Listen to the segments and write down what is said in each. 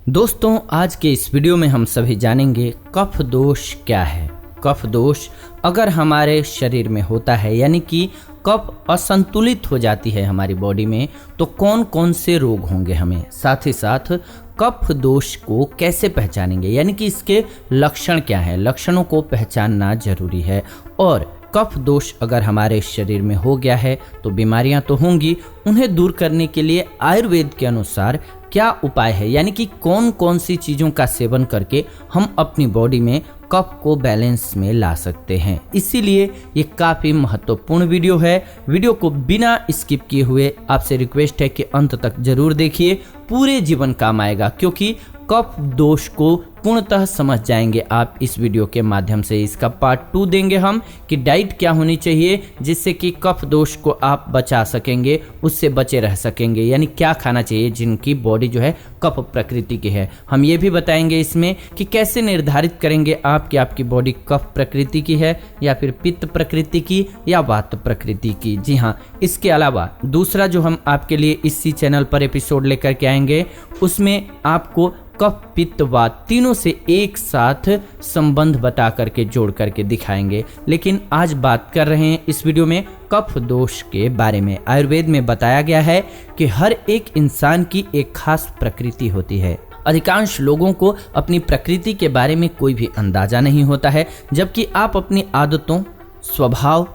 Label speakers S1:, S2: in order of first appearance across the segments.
S1: दोस्तों, आज के इस वीडियो में हम सभी जानेंगे कफ दोष क्या है। कफ दोष अगर हमारे शरीर में होता है यानी कि कफ असंतुलित हो जाती है हमारी बॉडी में, तो कौन कौन से रोग होंगे हमें, साथ ही साथ कफ दोष को कैसे पहचानेंगे यानी कि इसके लक्षण क्या है, लक्षणों को पहचानना जरूरी है। और कफ दोष अगर हमारे शरीर में हो गया है तो बीमारियां तो होंगी, उन्हें दूर करने के लिए आयुर्वेद के अनुसार क्या उपाय है यानी कि कौन कौन सी चीज़ों का सेवन करके हम अपनी बॉडी में कफ को बैलेंस में ला सकते हैं। इसीलिए ये काफ़ी महत्वपूर्ण वीडियो है। वीडियो को बिना स्किप किए हुए आपसे रिक्वेस्ट है कि अंत तक जरूर देखिए, पूरे जीवन काम आएगा, क्योंकि कफ दोष को पूर्णतः समझ जाएंगे आप इस वीडियो के माध्यम से। इसका पार्ट 2 देंगे हम कि डाइट क्या होनी चाहिए जिससे कि कफ दोष को आप बचा सकेंगे, उससे बचे रह सकेंगे, यानी क्या खाना चाहिए जिनकी बॉडी जो है कफ प्रकृति की है। हम ये भी बताएंगे इसमें कि कैसे निर्धारित करेंगे आप कि आपकी बॉडी कफ प्रकृति की है या फिर पित्त प्रकृति की या वात प्रकृति की। जी हाँ, इसके अलावा दूसरा जो हम आपके लिए इसी चैनल पर एपिसोड लेकर के आएंगे, उसमें आपको कफ पित्त वात तीनों से एक साथ संबंध बता करके जोड़ करके दिखाएंगे। लेकिन आज बात कर रहे हैं इस वीडियो में कफ दोष के बारे में। आयुर्वेद में बताया गया है कि हर एक इंसान की एक खास प्रकृति होती है। अधिकांश लोगों को अपनी प्रकृति के बारे में कोई भी अंदाजा नहीं होता है, जबकि आप अपनी आदतों, स्वभाव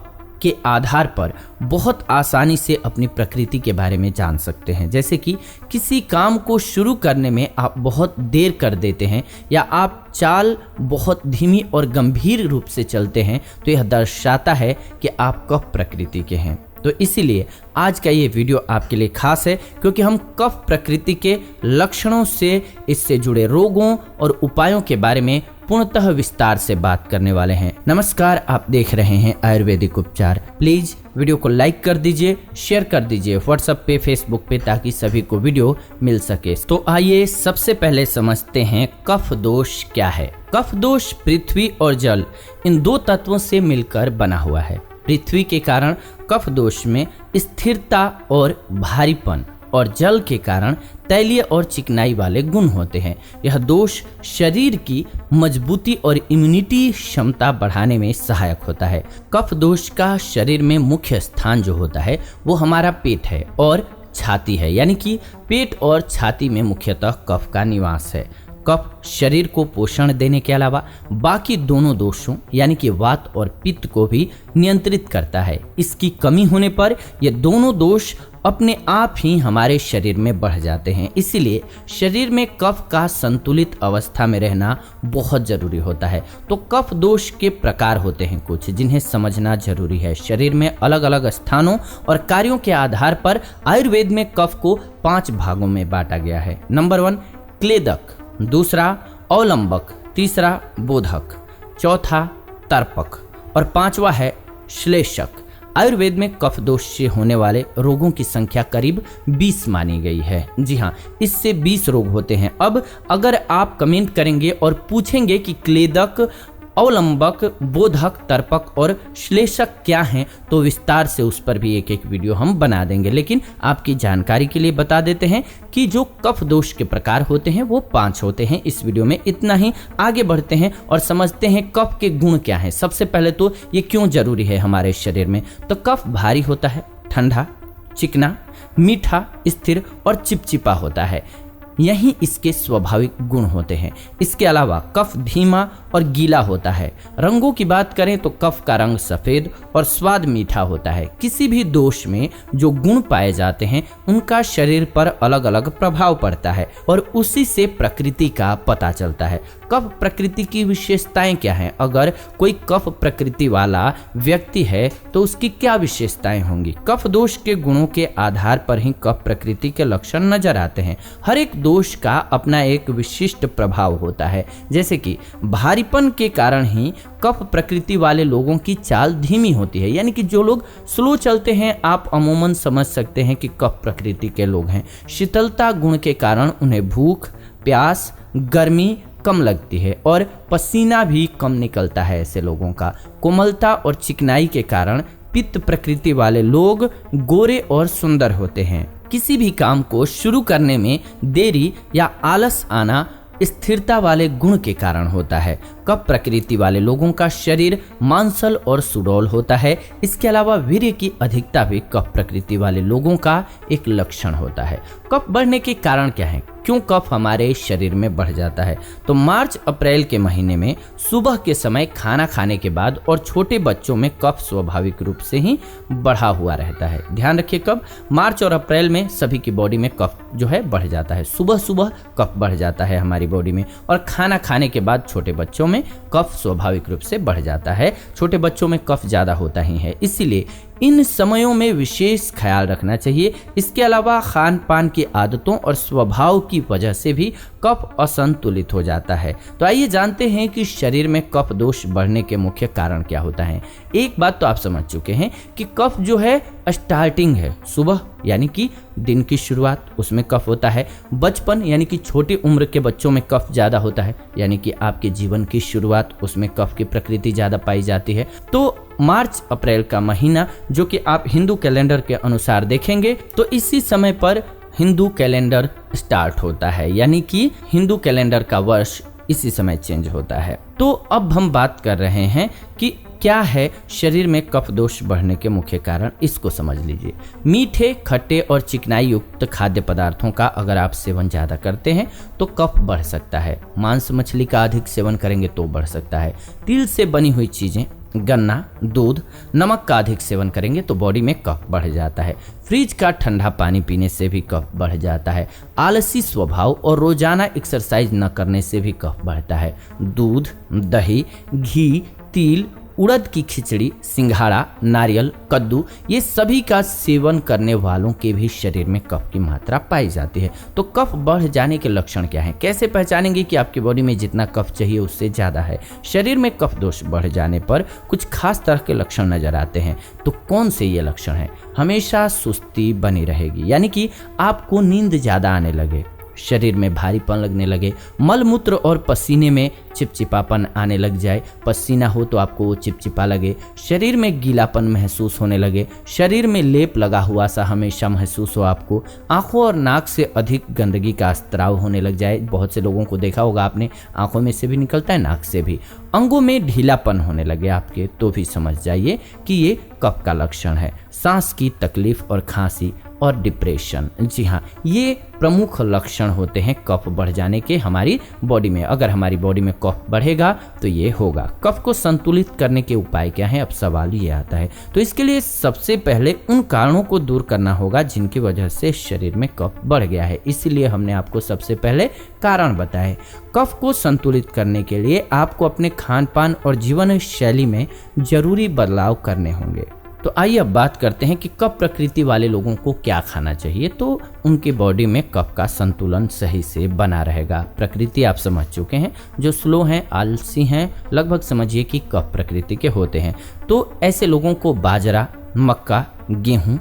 S1: के आधार पर बहुत आसानी से अपनी प्रकृति के बारे में जान सकते हैं। जैसे कि किसी काम को शुरू करने में आप बहुत देर कर देते हैं या आप चाल बहुत धीमी और गंभीर रूप से चलते हैं, तो यह दर्शाता है कि आप कफ प्रकृति के हैं। तो इसीलिए आज का ये वीडियो आपके लिए खास है, क्योंकि हम कफ प्रकृति के लक्षणों से, इससे जुड़े रोगों और उपायों के बारे में पूर्णतः विस्तार से बात करने वाले हैं। नमस्कार, आप देख रहे हैं आयुर्वेदिक उपचार। प्लीज वीडियो को लाइक कर दीजिए, शेयर कर दीजिए व्हाट्सएप पे, फेसबुक पे, ताकि सभी को वीडियो मिल सके। तो आइए सबसे पहले समझते हैं कफ दोष क्या है। कफ दोष पृथ्वी और जल, इन दो तत्वों से मिलकर बना हुआ है। पृथ्वी के कारण कफ दोष में स्थिरता और भारीपन, और जल के कारण तैलीय और चिकनाई वाले गुण होते हैं। यह दोष शरीर की मजबूती और इम्यूनिटी क्षमता बढ़ाने में सहायक होता है। कफ दोष का शरीर में मुख्य स्थान जो होता है वो हमारा पेट है और छाती है, यानी कि पेट और छाती में मुख्यतः कफ का निवास है। कफ शरीर को पोषण देने के अलावा बाकी दोनों दोषों यानी कि वात और पित्त को भी नियंत्रित करता है। इसकी कमी होने पर ये दोनों दोष अपने आप ही हमारे शरीर में बढ़ जाते हैं। इसीलिए शरीर में कफ का संतुलित अवस्था में रहना बहुत जरूरी होता है। तो कफ दोष के प्रकार होते हैं कुछ, जिन्हें समझना जरूरी है। शरीर में अलग अलग स्थानों और कार्यों के आधार पर आयुर्वेद में कफ को 5 भागों में बांटा गया है। नंबर 1 क्लेदक, दूसरा अवलंबक, तीसरा बोधक, चौथा तर्पक और 5वां है श्लेषक। आयुर्वेद में कफ दोष से होने वाले रोगों की संख्या करीब 20 मानी गई है। जी हाँ, इससे 20 रोग होते हैं। अब अगर आप कमेंट करेंगे और पूछेंगे कि क्लेदक, अवलंबक, बोधक, तर्पक और श्लेषक क्या हैं, तो विस्तार से उस पर भी एक एक वीडियो हम बना देंगे। लेकिन आपकी जानकारी के लिए बता देते हैं कि जो कफ दोष के प्रकार होते हैं वो 5 होते हैं। इस वीडियो में इतना ही। आगे बढ़ते हैं और समझते हैं कफ के गुण क्या हैं। सबसे पहले तो ये क्यों जरूरी है हमारे शरीर में। तो कफ भारी होता है, ठंडा, चिकना, मीठा, स्थिर और चिपचिपा होता है। यही इसके स्वाभाविक गुण होते हैं। इसके अलावा कफ धीमा और गीला होता है। रंगों की बात करें तो कफ का रंग सफ़ेद और स्वाद मीठा होता है। किसी भी दोष में जो गुण पाए जाते हैं उनका शरीर पर अलग अलग प्रभाव पड़ता है और उसी से प्रकृति का पता चलता है। कफ प्रकृति की विशेषताएं क्या हैं? अगर कोई कफ प्रकृति वाला व्यक्ति है तो उसकी क्या विशेषताएं होंगी? कफ दोष के गुणों के आधार पर ही कफ प्रकृति के लक्षण नजर आते हैं। हर एक दोष का अपना एक विशिष्ट प्रभाव होता है। जैसे कि भारीपन के कारण ही कफ प्रकृति वाले लोगों की चाल धीमी होती है, यानी कि जो लोग स्लो चलते हैं आप अमूमन समझ सकते हैं कि कफ प्रकृति के लोग हैं। शीतलता गुण के कारण उन्हें भूख, प्यास, गर्मी कम लगती है और पसीना भी कम निकलता है ऐसे लोगों का। कोमलता और चिकनाई के कारण पित्त प्रकृति वाले लोग गोरे और सुंदर होते हैं। किसी भी काम को शुरू करने में देरी या आलस आना स्थिरता वाले गुण के कारण होता है। कफ प्रकृति वाले लोगों का शरीर मांसल और सुडौल होता है। इसके अलावा वीर्य की अधिकता भी कफ प्रकृति वाले लोगों का एक लक्षण होता है। कफ बढ़ने के कारण क्या है, क्यों कफ हमारे शरीर में बढ़ जाता है? तो मार्च अप्रैल के महीने में सुबह के समय खाना खाने के बाद और छोटे बच्चों में कफ स्वाभाविक रूप से ही बढ़ा हुआ रहता है। ध्यान रखिए, कब मार्च और अप्रैल में सभी की बॉडी में कफ जो है बढ़ जाता है। सुबह सुबह कफ बढ़ जाता है हमारी बॉडी में, और खाना खाने के बाद छोटे बच्चों में कफ स्वाभाविक रूप से बढ़ जाता है। छोटे बच्चों में कफ ज़्यादा होता ही है, इसीलिए इन समयों में विशेष ख्याल रखना चाहिए। इसके अलावा खान पान की आदतों और स्वभाव की वजह से भी कफ असंतुलित हो जाता है। तो आइए जानते हैं कि शरीर में कफ दोष बढ़ने के मुख्य कारण क्या होता है। एक बात तो आप समझ चुके हैं कि कफ जो है स्टार्टिंग है सुबह, यानी कि दिन की शुरुआत, उसमें कफ होता है। बचपन यानी कि छोटी उम्र के बच्चों में कफ ज़्यादा होता है, यानी कि आपके जीवन की शुरुआत, उसमें कफ की प्रकृति ज़्यादा पाई जाती है। तो मार्च अप्रैल का महीना जो कि आप हिंदू कैलेंडर के अनुसार देखेंगे तो इसी समय पर हिंदू कैलेंडर स्टार्ट होता है, यानी कि हिंदू कैलेंडर का वर्ष इसी समय चेंज होता है। तो अब हम बात कर रहे हैं कि क्या है शरीर में कफ दोष बढ़ने के मुख्य कारण, इसको समझ लीजिए। मीठे, खट्टे और चिकनाई युक्त खाद्य पदार्थों का अगर आप सेवन ज़्यादा करते हैं तो कफ बढ़ सकता है। मांस मछली का अधिक सेवन करेंगे तो बढ़ सकता है। तिल से बनी हुई चीज़ें, गन्ना, दूध, नमक का अधिक सेवन करेंगे तो बॉडी में कफ बढ़ जाता है। फ्रिज का ठंडा पानी पीने से भी कफ बढ़ जाता है। आलसी स्वभाव और रोजाना एक्सरसाइज न करने से भी कफ बढ़ता है। दूध, दही, घी, तिल, उड़द की खिचड़ी, सिंघाड़ा, नारियल, कद्दू, ये सभी का सेवन करने वालों के भी शरीर में कफ की मात्रा पाई जाती है। तो कफ बढ़ जाने के लक्षण क्या हैं? कैसे पहचानेंगे कि आपकी बॉडी में जितना कफ चाहिए उससे ज़्यादा है? शरीर में कफ दोष बढ़ जाने पर कुछ खास तरह के लक्षण नजर आते हैं। तो कौन से ये लक्षण हैं? हमेशा सुस्ती बनी रहेगी, यानी कि आपको नींद ज़्यादा आने लगे, शरीर में भारीपन लगने लगे, मल मूत्र और पसीने में चिपचिपापन आने लग जाए, पसीना हो तो आपको वो चिपचिपा लगे, शरीर में गीलापन महसूस होने लगे, शरीर में लेप लगा हुआ सा हमेशा महसूस हो आपको, आंखों और नाक से अधिक गंदगी का स्त्राव होने लग जाए। बहुत से लोगों को देखा होगा आपने, आंखों में से भी निकलता है, नाक से भी। अंगों में ढीलापन होने लगे आपके, तो भी समझ जाइए कि ये कफ का लक्षण है। सांस की तकलीफ और खांसी और डिप्रेशन, जी हाँ, ये प्रमुख लक्षण होते हैं कफ बढ़ जाने के हमारी बॉडी में। अगर हमारी बॉडी में कफ बढ़ेगा तो ये होगा। कफ को संतुलित करने के उपाय क्या हैं? अब सवाल ये आता है। तो इसके लिए सबसे पहले उन कारणों को दूर करना होगा जिनकी वजह से शरीर में कफ बढ़ गया है। इसीलिए हमने आपको सबसे पहले कारण बताए। कफ को संतुलित करने के लिए आपको अपने खान पान और जीवन शैली में जरूरी बदलाव करने होंगे। तो आइए अब बात करते हैं कि कफ प्रकृति वाले लोगों को क्या खाना चाहिए तो उनकी बॉडी में कफ का संतुलन सही से बना रहेगा। प्रकृति आप समझ चुके हैं, जो स्लो हैं, आलसी हैं, लगभग समझिए कि कफ प्रकृति के होते हैं। तो ऐसे लोगों को बाजरा, मक्का, गेहूं,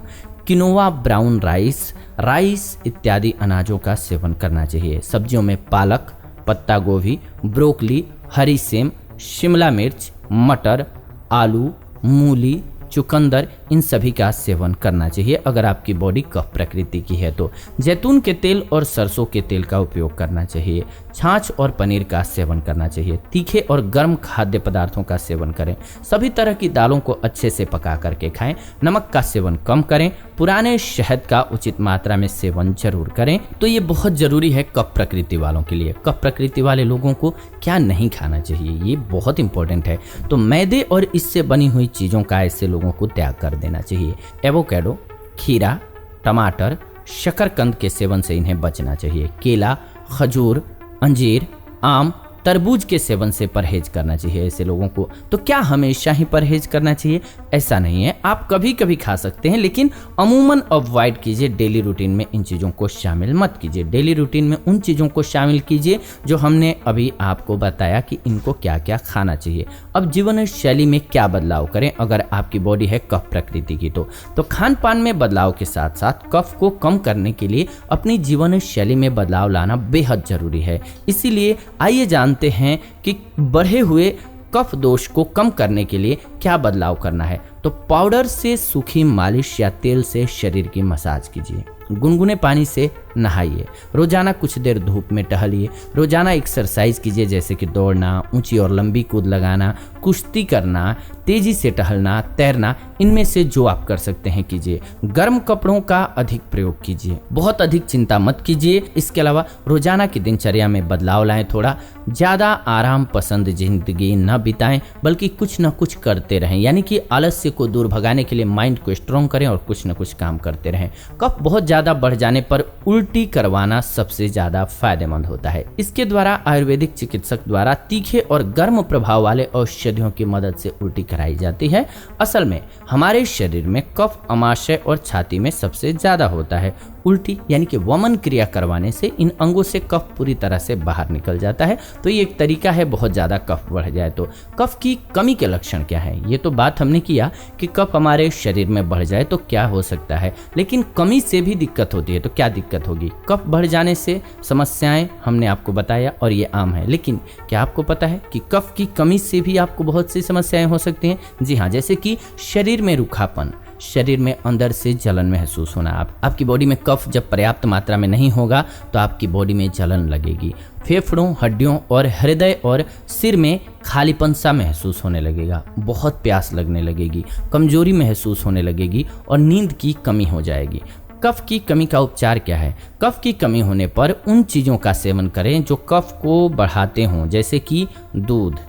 S1: किनोवा, ब्राउन राइस इत्यादि अनाजों का सेवन करना चाहिए। सब्जियों में पालक, पत्ता गोभी, ब्रोकली, हरी सेम, शिमला मिर्च, मटर, आलू, मूली, चुकंदर, इन सभी का सेवन करना चाहिए अगर आपकी बॉडी कफ प्रकृति की है तो। जैतून के तेल और सरसों के तेल का उपयोग करना चाहिए। छाछ और पनीर का सेवन करना चाहिए। तीखे और गर्म खाद्य पदार्थों का सेवन करें। सभी तरह की दालों को अच्छे से पका करके खाएं। नमक का सेवन कम करें। पुराने शहद का उचित मात्रा में सेवन जरूर करें। तो ये बहुत जरूरी है कफ प्रकृति वालों के लिए। कफ प्रकृति वाले लोगों को क्या नहीं खाना चाहिए, ये बहुत इंपॉर्टेंट है। तो मैदे और इससे बनी हुई चीजों का ऐसे लोगों को त्याग कर देना चाहिए। एवोकेडो, खीरा, टमाटर, शकरकंद के सेवन से इन्हें बचना चाहिए। केला, खजूर, अंजीर, आम, तरबूज के सेवन से परहेज करना चाहिए ऐसे लोगों को। तो क्या हमेशा ही परहेज करना चाहिए? ऐसा नहीं है, आप कभी कभी खा सकते हैं, लेकिन अमूमन अवॉइड कीजिए। डेली रूटीन में इन चीज़ों को शामिल मत कीजिए। डेली रूटीन में उन चीज़ों को शामिल कीजिए जो हमने अभी आपको बताया कि इनको क्या क्या खाना चाहिए। अब जीवन शैली में क्या बदलाव करें अगर आपकी बॉडी है कफ प्रकृति की तो खान पान में बदलाव के साथ साथ कफ को कम करने के लिए अपनी जीवन शैली में बदलाव लाना बेहद जरूरी है। इसीलिए आइए जानते हैं कि बढ़े हुए कफ दोष को कम करने के लिए क्या बदलाव करना है। तो पाउडर से सूखी मालिश या तेल से शरीर की मसाज कीजिए। गुनगुने पानी से नहाइए, रोजाना कुछ देर धूप में टहलिए, रोजाना एक्सरसाइज कीजिए जैसे कि दौड़ना, ऊंची और लंबी कूद लगाना, कुश्ती करना, तेजी से टहलना, तैरना, इनमें से जो आप कर सकते हैं कीजिए। गर्म कपड़ों का अधिक प्रयोग कीजिए, बहुत अधिक चिंता मत कीजिए। इसके अलावा रोजाना की दिनचर्या में बदलाव लाएं, थोड़ा ज़्यादा आराम पसंद जिंदगी न बिताएं बल्कि कुछ न कुछ करते रहें, यानी कि आलस्य को दूर भगाने के लिए माइंड को स्ट्रॉन्ग करें और कुछ न कुछ काम करते रहें। कफ बहुत ज़्यादा बढ़ जाने पर उल्टी करवाना सबसे ज़्यादा फायदेमंद होता है। इसके द्वारा आयुर्वेदिक चिकित्सक द्वारा तीखे और गर्म प्रभाव वाले औषधियों की मदद से उल्टी कराई जाती है। असल में हमारे शरीर में कफ अमाशय और छाती में सबसे ज़्यादा होता है। उल्टी यानी कि वमन क्रिया करवाने से इन अंगों से कफ पूरी तरह से बाहर निकल जाता है। तो ये एक तरीका है बहुत ज़्यादा कफ बढ़ जाए तो। कफ की कमी के लक्षण क्या है, ये तो बात हमने किया कि कफ हमारे शरीर में बढ़ जाए तो क्या हो सकता है, लेकिन कमी से भी दिक्कत होती है। तो क्या दिक्कत होगी? कफ बढ़ जाने से समस्याएं हमने आपको बताया और ये आम है, लेकिन क्या आपको पता है कि कफ की कमी से भी आपको बहुत सी समस्याएं हो सकती हैं? जी हाँ, जैसे कि शरीर में रूखापन, शरीर में अंदर से जलन महसूस होना। आपकी बॉडी में कफ जब पर्याप्त मात्रा में नहीं होगा तो आपकी बॉडी में जलन लगेगी। फेफड़ों, हड्डियों और हृदय और सिर में खालीपन सा महसूस होने लगेगा, बहुत प्यास लगने लगेगी, कमजोरी महसूस होने लगेगी और नींद की कमी हो जाएगी। कफ की कमी का उपचार क्या है? कफ की कमी होने पर उन चीज़ों का सेवन करें जो कफ को बढ़ाते हों, जैसे कि दूध,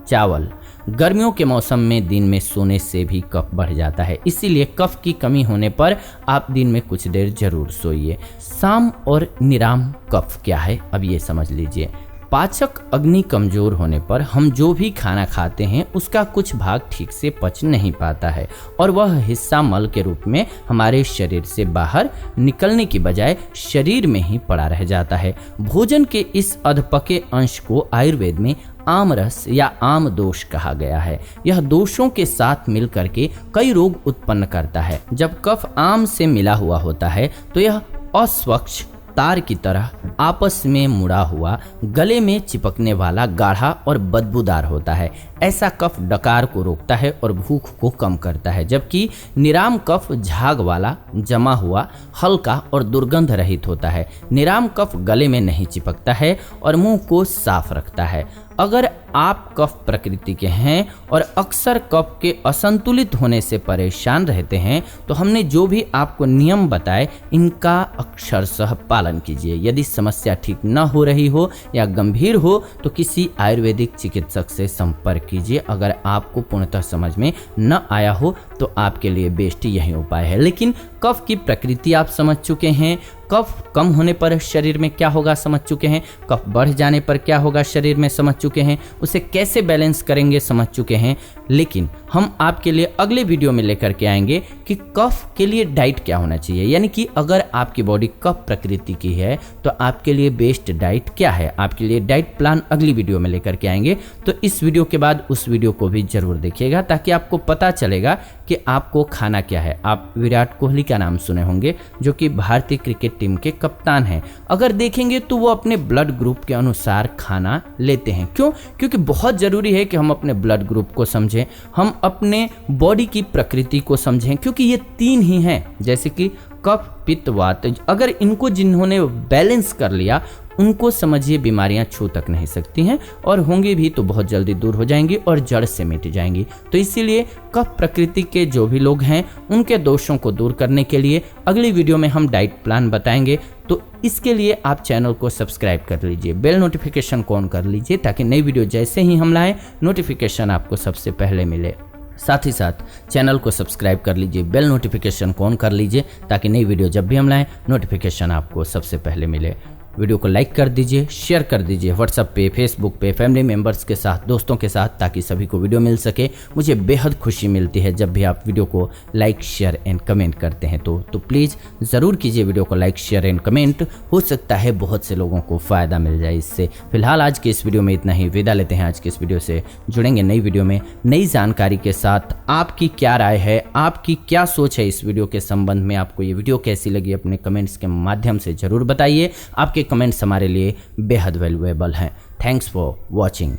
S1: चावल। गर्मियों के मौसम में दिन में सोने से भी कफ बढ़ जाता है, इसीलिए कफ की कमी होने पर आप दिन में कुछ देर जरूर सोइए। साम और निराम कफ क्या है, अब ये समझ लीजिए। पाचक अग्नि कमजोर होने पर हम जो भी खाना खाते हैं उसका कुछ भाग ठीक से पच नहीं पाता है और वह हिस्सा मल के रूप में हमारे शरीर से बाहर निकलने की बजाय शरीर में ही पड़ा रह जाता है। भोजन के इस अधपके अंश को आयुर्वेद में आम रस या आम दोष कहा गया है। यह दोषों के साथ मिलकर के कई रोग उत्पन्न करता है। जब कफ आम से मिला हुआ होता है तो यह अस्वच्छ तार की तरह आपस में मुड़ा हुआ, गले में चिपकने वाला, गाढ़ा और बदबूदार होता है। ऐसा कफ डकार को रोकता है और भूख को कम करता है, जबकि निराम कफ झाग वाला, जमा हुआ, हल्का और दुर्गंध रहित होता है। निराम कफ गले में नहीं चिपकता है और मुंह को साफ रखता है। अगर आप कफ प्रकृति के हैं और अक्सर कफ के असंतुलित होने से परेशान रहते हैं तो हमने जो भी आपको नियम बताए इनका अक्षरशः पालन कीजिए। यदि समस्या ठीक न हो रही हो या गंभीर हो तो किसी आयुर्वेदिक चिकित्सक से संपर्क कीजिए। अगर आपको पूर्णतः समझ में न आया हो तो आपके लिए बेस्ट यही उपाय है। लेकिन कफ की प्रकृति आप समझ चुके हैं, कफ कम होने पर शरीर में क्या होगा समझ चुके हैं, कफ बढ़ जाने पर क्या होगा शरीर में समझ चुके हैं, उसे कैसे बैलेंस करेंगे समझ चुके हैं। लेकिन हम आपके लिए अगले वीडियो में लेकर के आएंगे कि कफ के लिए डाइट क्या होना चाहिए, यानी कि अगर आपकी बॉडी कफ प्रकृति की है तो आपके लिए बेस्ट डाइट क्या है। आपके लिए डाइट प्लान अगली वीडियो में लेकर के आएंगे, तो इस वीडियो के बाद उस वीडियो को भी जरूर देखिएगा ताकि आपको पता चलेगा कि आपको खाना क्या है। आप विराट कोहली का नाम सुने होंगे जो कि भारतीय क्रिकेट टीम के कप्तान हैं। अगर देखेंगे तो वो अपने ब्लड ग्रुप के अनुसार खाना लेते हैं। क्यों? क्योंकि बहुत जरूरी है कि हम अपने ब्लड ग्रुप को समझें, हम अपने बॉडी की प्रकृति को समझें, क्योंकि ये तीन ही हैं जैसे कि कफ, पित्त, वात। अगर इनको जिन्होंने बैलेंस कर लिया उनको समझिए बीमारियां छू तक नहीं सकती हैं और होंगी भी तो बहुत जल्दी दूर हो जाएंगी और जड़ से मिट जाएंगी। तो इसीलिए कफ प्रकृति के जो भी लोग हैं उनके दोषों को दूर करने के लिए अगली वीडियो में हम डाइट प्लान बताएंगे। तो इसके लिए आप चैनल को सब्सक्राइब कर लीजिए, बेल नोटिफिकेशन को ऑन कर लीजिए ताकि नई वीडियो जैसे ही हम लाएं नोटिफिकेशन आपको सबसे पहले मिले। साथ ही साथ चैनल को सब्सक्राइब कर लीजिए, बेल नोटिफिकेशन को ऑन कर लीजिए ताकि नई वीडियो जब भी हम लाएं नोटिफिकेशन आपको सबसे पहले मिले। वीडियो को लाइक कर दीजिए, शेयर कर दीजिए व्हाट्सएप पे, फेसबुक पे, फैमिली मेंबर्स के साथ, दोस्तों के साथ, ताकि सभी को वीडियो मिल सके। मुझे बेहद खुशी मिलती है जब भी आप वीडियो को लाइक, शेयर एंड कमेंट करते हैं। तो प्लीज़ ज़रूर कीजिए वीडियो को लाइक, शेयर एंड कमेंट। हो सकता है बहुत से लोगों को फ़ायदा मिल जाए इससे। फिलहाल आज के इस वीडियो में इतना ही, विदा लेते हैं आज के इस वीडियो से। जुड़ेंगे नई वीडियो में नई जानकारी के साथ। आपकी क्या राय है, आपकी क्या सोच है इस वीडियो के संबंध में, आपको ये वीडियो कैसी लगी अपने कमेंट्स के माध्यम से ज़रूर बताइए। आपके कमेंट्स हमारे लिए बेहद वैल्यूएबल हैं। Thanks for watching.